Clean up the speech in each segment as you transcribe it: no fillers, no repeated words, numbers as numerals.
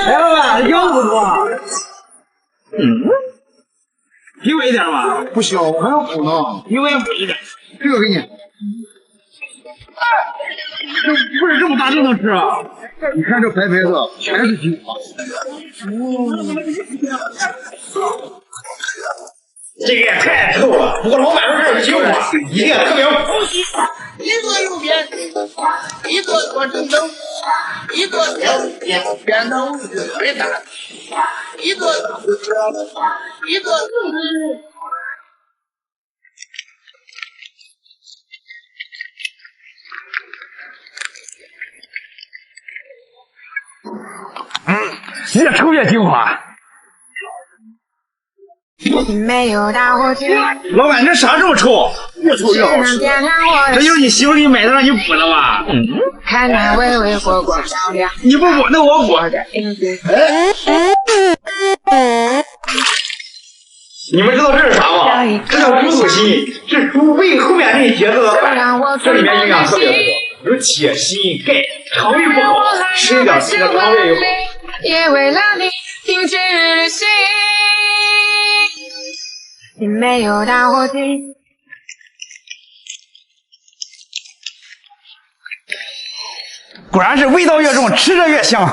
哎，老板，腰不多。给我一点吧。不行，我还要补呢。给我也补一点。这个给你。不是这么大就能吃啊？你看这白白的，全是精华。这个也太臭了。不过老板说这是精华，一定特别好。一左右边，一左左正正，一左右边边头最大，一左一左越抽越精华。没有打火机，老板，这啥这么臭？越抽越好吃。这就是你媳妇给你买的让你补的吧？看那微微火光照亮。你不补，那我补。你们知道这是啥吗？这叫猪肚心，是猪胃后面那一节子的饭，这里面营养特别多，有铁、锌、钙，肠胃不好，吃一点这个肠胃又好。也为了你停止旅行。你没有打火机，果然是味道越重，吃着越香。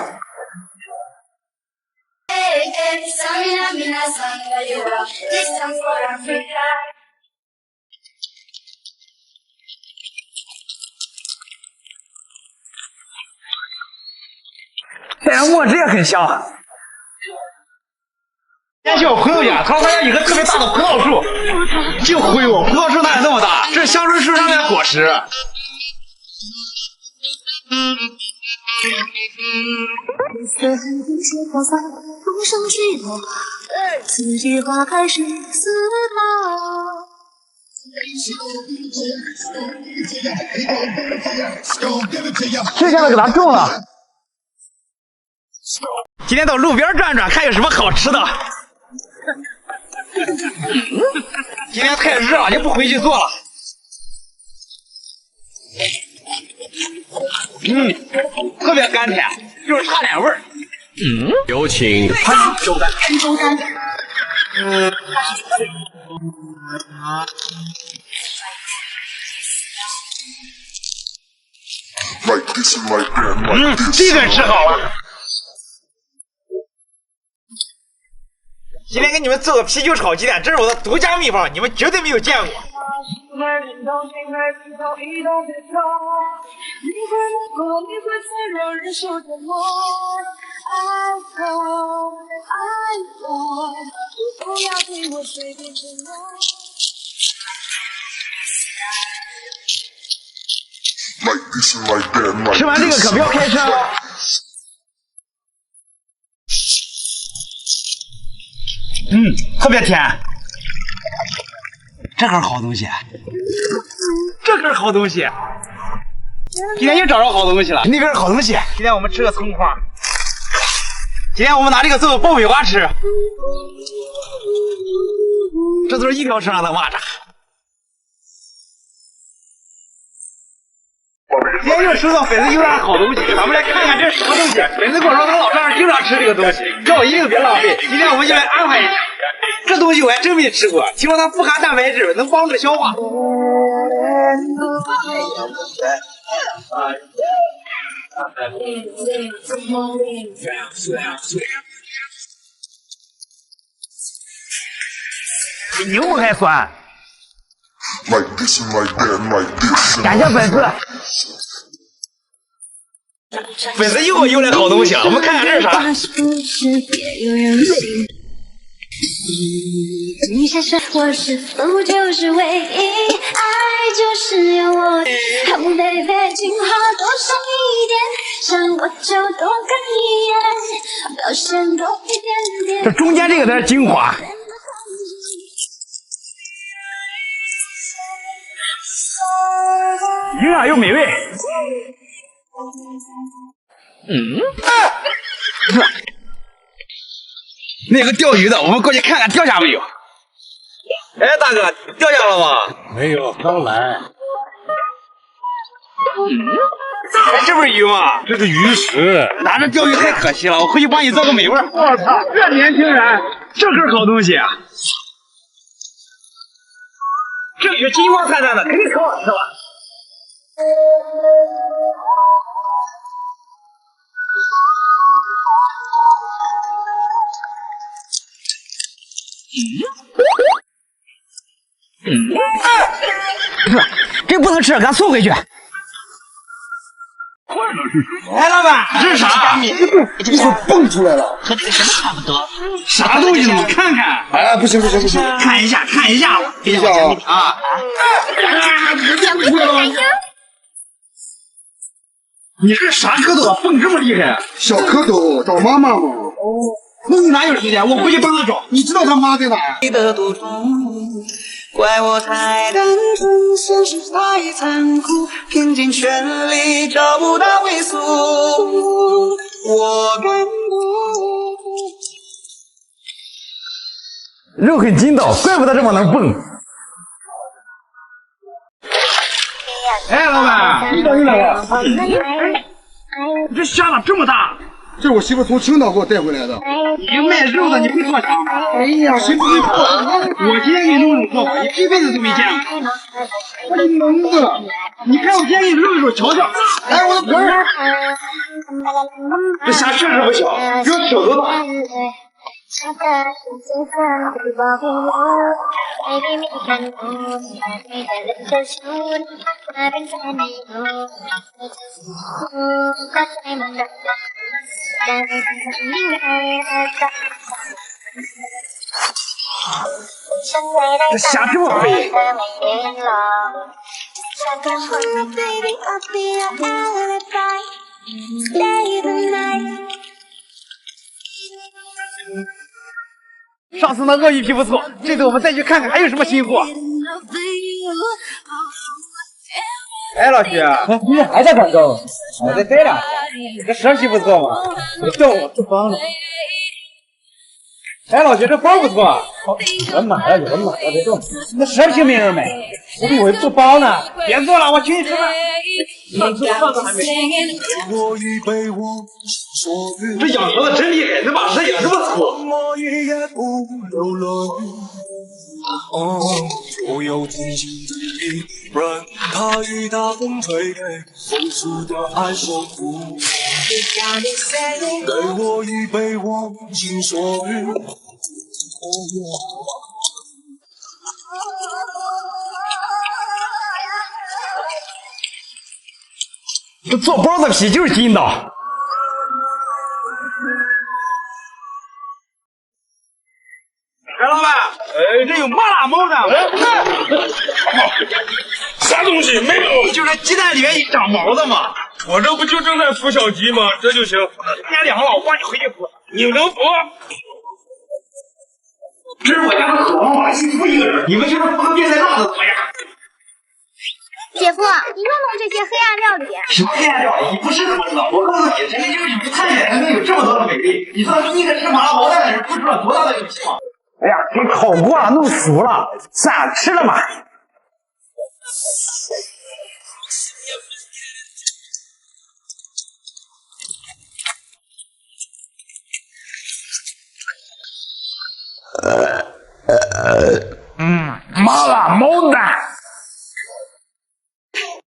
带上墨汁也很香。今天去我朋友家，他说他家有个特别大的葡萄树，净忽悠我，葡萄树哪有那么大？这是香椿树上面的果实。这下子给他中了。今天到路边转转，看有什么好吃的。今天太热了，就不回去做了。特别甘甜，就是差点味儿。有请潘州干。这顿吃好了。今天给你们做个啤酒炒鸡蛋，这是我的独家秘方，你们绝对没有见过。吃完这个可不要开车哦。特别甜。这可是好东西，这可是好东西。今天又找着好东西了，那边是好东西。今天我们吃个葱花，今天我们拿这个做爆米花吃。这都是一条车上的蚂蚱。今天又收到粉丝邮来的好东西，咱们来看看这是什么东西。粉丝跟我说他老丈人经常吃这个东西，叫我一定别浪费。今天我们就来安排一下。这东西我还真没吃过，听说它富含蛋白质，能帮助消化。比牛肉还酸。感谢粉丝。粉丝又给我邮来好东西了，我们看看这是啥。你想说我是否就是唯一？爱就是有我，Oh baby， 情话多说一点，想我就多看一眼，表现多一点点。这中间这个才是精华。营养又美味。那个钓鱼的，我们过去看看钓下没有。哎，大哥，钓下了吗？没有，刚来。哎，这不是鱼吗？这是鱼食。拿着钓鱼太可惜了，我回去帮你做个美味。我操，这年轻人，这可是好东西啊！这鱼金光灿灿的，肯定可好吃了。这不能吃，给他送回去。哎，老板，这是啥？这个蹦出来了。和这个什么差不多？啥东西？你看看。哎，不行不行不行，看一下，看一下子。等一下啊！啊！你这啥蝌蚪啊？蹦这么厉害？小蝌蚪找妈妈嘛。那你哪有时间？我回去帮他找。你知道他妈在哪呀？你的赌注，怪我太单纯，现实太残酷，拼尽全力找不到归宿。我敢不？肉很筋道，怪不得这么能蹦。哎，老板，你找你哪个？你这虾咋这么大？这是我媳妇从青岛给我带回来的。你卖肉的，你会做虾？哎呀，谁不会做？我今天给你弄种做法，你这辈子都没见过。我的蒙子！你看我今天给你揉一揉，瞧瞧。哎，我的盆儿！这虾确实不小，比我手都大。这虾这么肥。上次那鳄鱼皮不错，这次我们再去看看还有什么新货。哎，老徐，你还在广州？我再待2天。这蛇皮不错嘛，这叫我这帮了。哎，老徐，这包不错。我买了，别动。那蛇皮没人买，我以为做包呢。别做了，我请你吃饭。你做饭都还没。这养蛇的真厉害，能把蛇养这么粗。我有真心的一人，他与大风吹给风速的爱守护，给我一杯忘情所欲。这做包子皮就是筋道。哎，老板，这有麻辣毛的。啥东西没有？就是鸡蛋里面长毛的嘛。我这不就正在孵小鸡吗？这就行。今天2个了，我帮你回去孵。你能孵？这是我家的狗嘛，一孵一个人。你们就是孵个变态大的怎么样？姐夫，你又弄这些黑暗料理？什么黑暗料理？你不吃怎么知道？我告诉你，人家就是有一探险才能有这么多的美丽。你知道第一个吃麻辣毛蛋的人付出了多大的勇气吗？哎呀，给烤过了，弄熟了，算了，吃了吧。